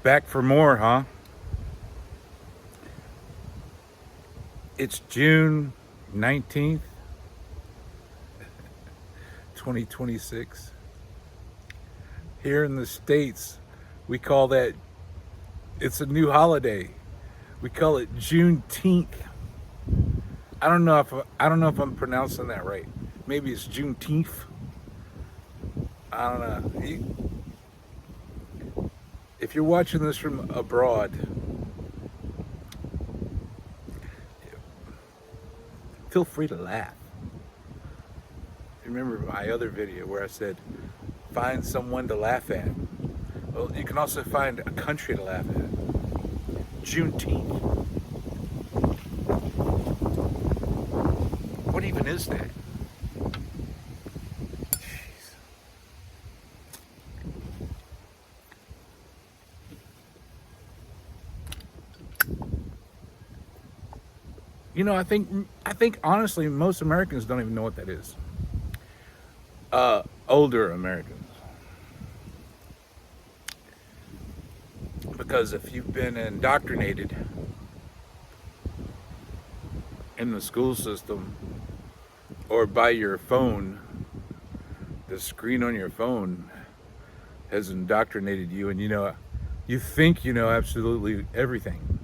Back for more, huh? It's June 19th, 2026. Here in the States, we call that, it's a new holiday. We call it Juneteenth. I don't know if I'm pronouncing that right. Maybe it's Juneteenth. I don't know. If you're watching this from abroad, feel free to laugh. Remember my other video where I said, find someone to laugh at. Well, you can also find a country to laugh at. Juneteenth. What even is that? Jeez. I think honestly, most Americans don't even know what that is. Older Americans, because if you've been indoctrinated in the school system or by your phone, the screen on your phone has indoctrinated you, and you think you know absolutely everything.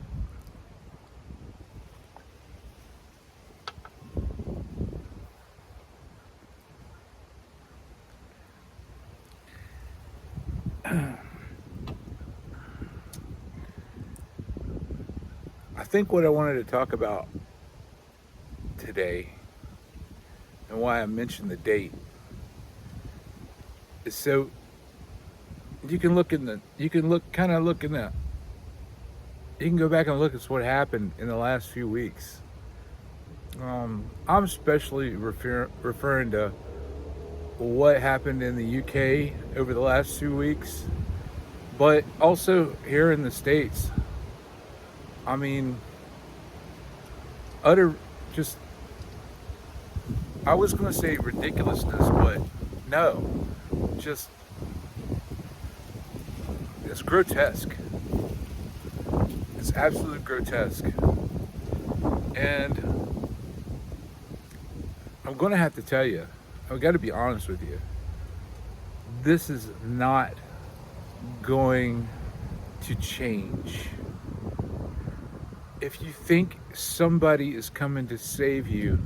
I think what I wanted to talk about today and why I mentioned the date is so you can look kind of look in the you can go back and look at what happened in the last few weeks. I'm especially referring to what happened in the UK over the last 2 weeks, but also here in the States. I mean, utter just, I was going to say ridiculousness, but no, just, it's grotesque. It's absolute grotesque. And I'm going to have to tell you, I've got to be honest with you, this is not going to change. If you think somebody is coming to save you,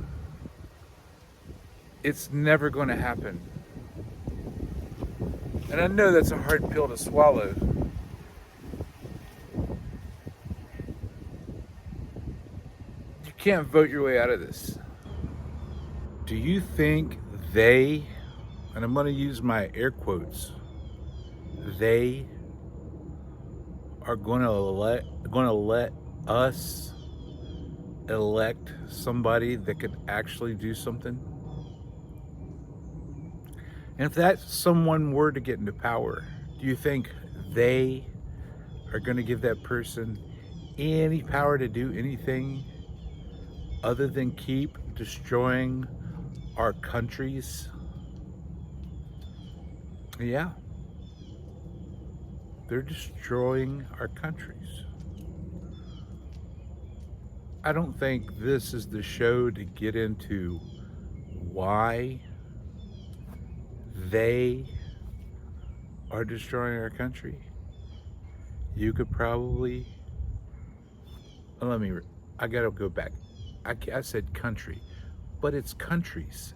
it's never going to happen. And I know that's a hard pill to swallow. You can't vote your way out of this. Do you think they, and I'm going to use my air quotes, they are going to let us elect somebody that could actually do something? And if that someone were to get into power, do you think they are going to give that person any power to do anything other than keep destroying our countries? Yeah, they're destroying our countries. I don't think this is the show to get into why they are destroying our country. You could probably, I gotta go back. I said country, but it's countries.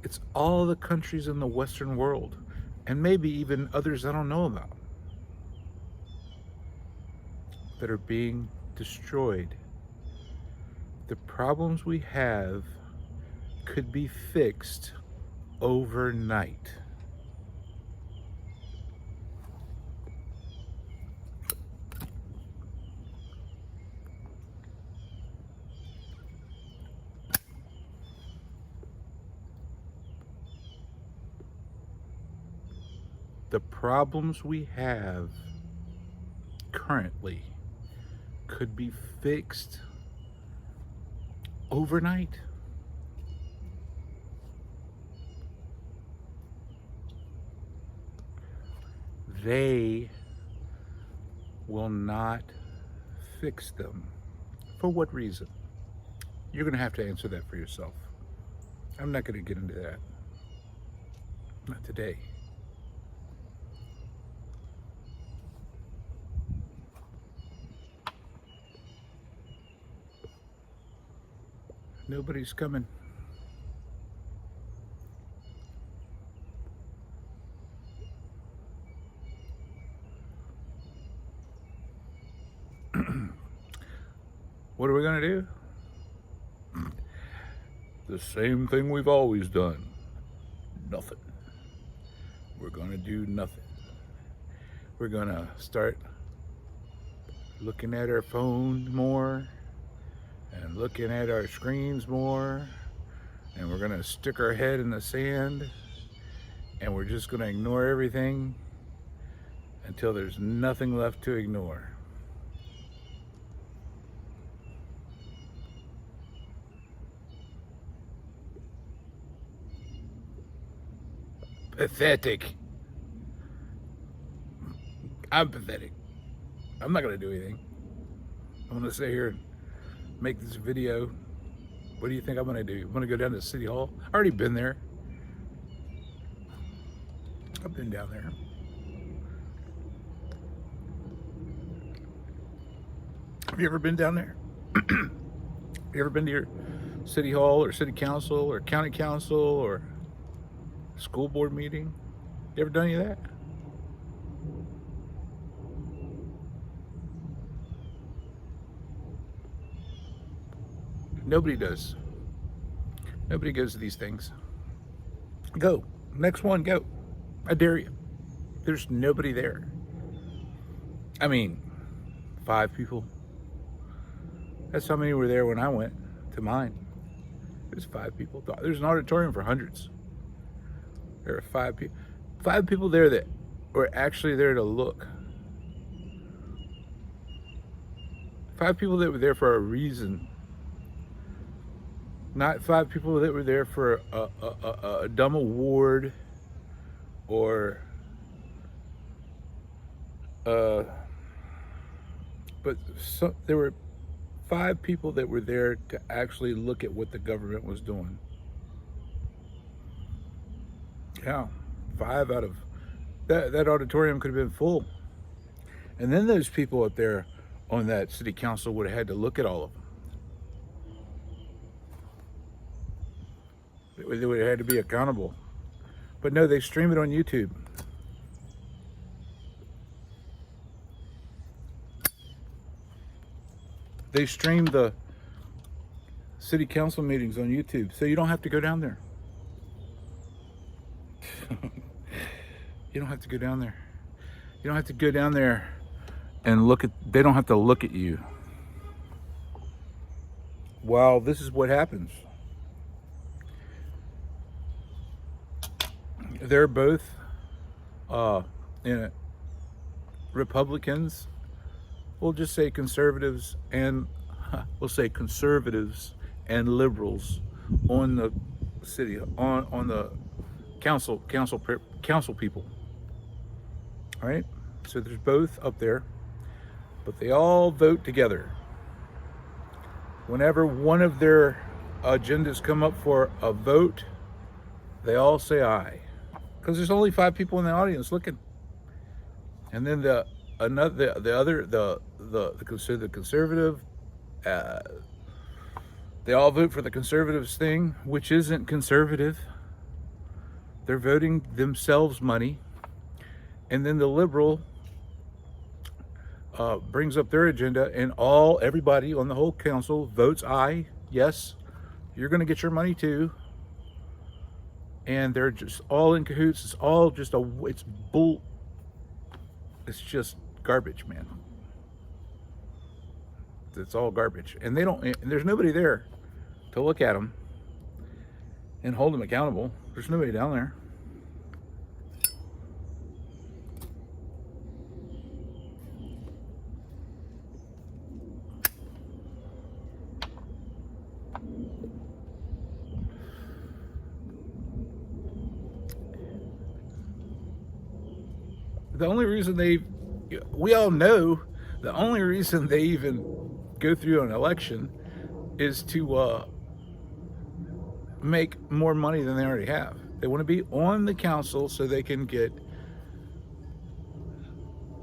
It's all the countries in the Western world, and maybe even others I don't know about, that are being destroyed. The problems we have could be fixed overnight. The problems we have currently could be fixed overnight. They will not fix them. For what reason? You're going to have to answer that for yourself. I'm not going to get into that. Not today. Nobody's coming. What are we going to do? The same thing we've always done. Nothing. We're going to do nothing. We're going to start looking at our phone more and looking at our screens more, and we're going to stick our head in the sand, and we're just going to ignore everything until there's nothing left to ignore. Pathetic. I'm pathetic. I'm not going to do anything. I'm going to sit here and make this video. What do you think I'm going to do? I'm going to go down to City Hall. I've already been there. I've been down there. Have you ever been down there? You ever been to your City Hall or City Council or County Council or school board meeting? You ever done any of that? Nobody does. Nobody goes to these things. Go. Next one, go. I dare you. There's nobody there. I mean, 5 people. That's how many were there when I went to mine. There's 5 people. There's an auditorium for hundreds. There are 5 people. 5 people there that were actually there to look. 5 people that were there for a reason. Not 5 people that were there for a dumb award or but there were 5 people that were there to actually look at what the government was doing. Yeah, 5 out of that auditorium could have been full. And then those people up there on that city council would have had to look at all of them. They would have had to be accountable. But no, they stream it on YouTube. They stream the city council meetings on YouTube, so you don't have to go down there. You don't have to go down there. You don't have to go down there and look at, they don't have to look at you. Well, this is what happens. They're both Republicans. We'll just say conservatives and liberals on the city, on the council people. All right, so there's both up there, but they all vote together. Whenever one of their agendas come up for a vote, they all say aye, because there's only 5 people in the audience looking. And then the conservative, they all vote for the conservatives thing, which isn't conservative. They're voting themselves money. And then the liberal brings up their agenda, and everybody on the whole council votes aye. Yes, you're going to get your money too. And they're just all in cahoots. It's all just it's bull. It's just garbage, man. It's all garbage. And there's nobody there to look at them and hold them accountable. There's nobody down there. The only reason we all know The only reason they even go through an election is to make more money than they already have. They want to be on the council so they can get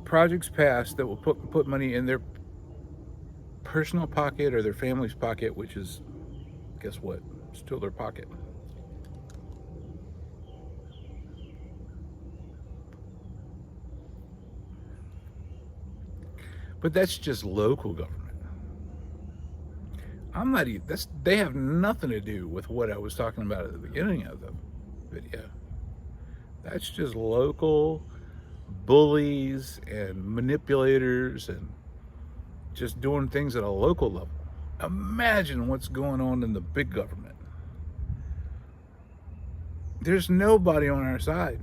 projects passed that will put money in their personal pocket or their family's pocket, which is, guess what? Still their pocket. But that's just local government. I'm not even, they have nothing to do with what I was talking about at the beginning of the video. That's just local bullies and manipulators and just doing things at a local level. Imagine what's going on in the big government. There's nobody on our side.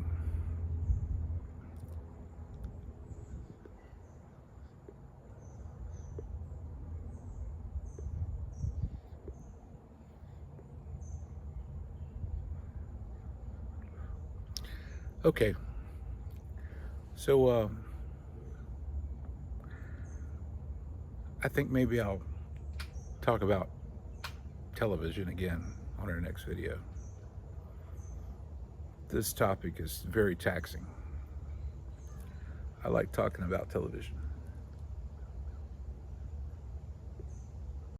Okay, so I think maybe I'll talk about television again on our next video. This topic is very taxing. I like talking about television.